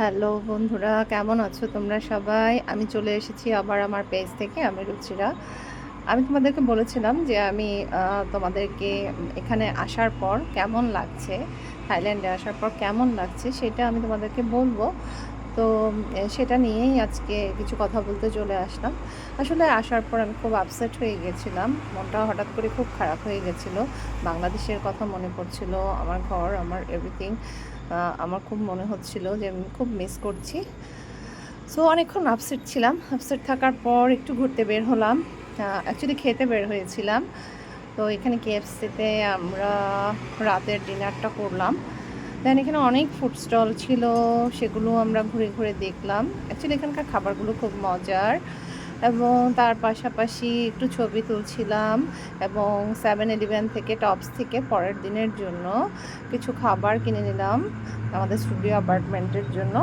Hello বন্ধুরা, কেমন আছো তোমরা সবাই? আমি চলে এসেছি আবার আমার পেজ থেকে, আমি রুচিরা। আমি তোমাদেরকে বলেছিলাম যে আমি তোমাদেরকে এখানে আসার পর কেমন লাগছে, থাইল্যান্ডে আসার পর কেমন লাগছে সেটা আমি তোমাদেরকে বলবো। তো সেটা নিয়েই আজকে কিছু কথা বলতে চলে আসলাম। আসলে আসার পর আমি খুব আপসেট হয়ে গেছিলাম, মনটা হঠাৎ করে খুব খারাপ হয়ে গেছিলো। বাংলাদেশের কথা মনে পড়ছিল, আমার ঘর, আমার এভরিথিং। আমার খুব মনে হচ্ছিল যে আমি খুব মিস করছি। সো অনেকক্ষণ আপসেট ছিলাম। আপসেট থাকার পর একটু ঘুরতে বের হলাম, অ্যাকচুয়ালি খেতে বের হয়েছিলাম। তো এখানে কেএফসিতে আমরা রাতের ডিনারটা করলাম। দেন এখানে অনেক ফুড স্টল ছিল, সেগুলো আমরা ঘুরে ঘুরে দেখলাম। অ্যাকচুয়ালি এখানকার খাবারগুলো খুব মজার, এবং তার পাশাপাশি একটু ছবি তুলছিলাম। এবং 7-Eleven থেকে, টপস থেকে পরের দিনের জন্য কিছু খাবার কিনে নিলাম আমাদের স্টুডিও অ্যাপার্টমেন্টের জন্য।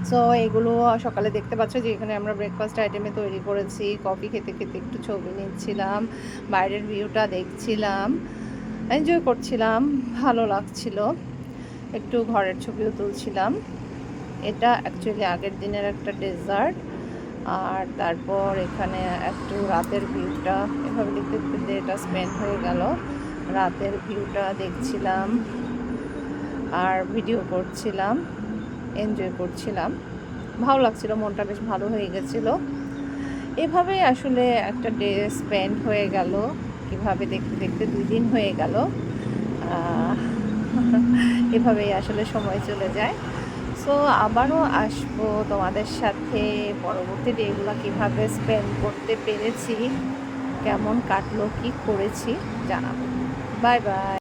সো এগুলো সকালে দেখতে পাচ্ছ যে এখানে আমরা ব্রেকফাস্ট আইটেমে তৈরি করেছি। কফি খেতে খেতে একটু ছবি নিচ্ছিলাম, বাইরের ভিউটা দেখছিলাম, এনজয় করছিলাম, ভালো লাগছিল। একটু ঘরের ছবিও তুলছিলাম। এটা অ্যাকচুয়ালি আগের দিনের একটা ডেজার্ট। আর তারপর এখানে একটু রাতের ভিউটা, এভাবে দেখতে দেখতে ডেটা স্পেন্ড হয়ে গেল। রাতের ভিউটা দেখছিলাম আর ভিডিও করছিলাম, এনজয় করছিলাম, ভালো লাগছিল, মনটা বেশ ভালো হয়ে গেছিলো। এভাবেই আসলে একটা ডে স্পেন্ড হয়ে গেল। কিভাবে দেখতে দেখতে 2 দিন হয়ে গেল। এভাবেই আসলে সময় চলে যায়। সো আবারও আসবো তোমাদের সাথে, পরবর্তী ডেগুলো কীভাবে স্পেন্ড করতে পেরেছি, কেমন কাটলো, কী করেছি জানাবো। Bye bye.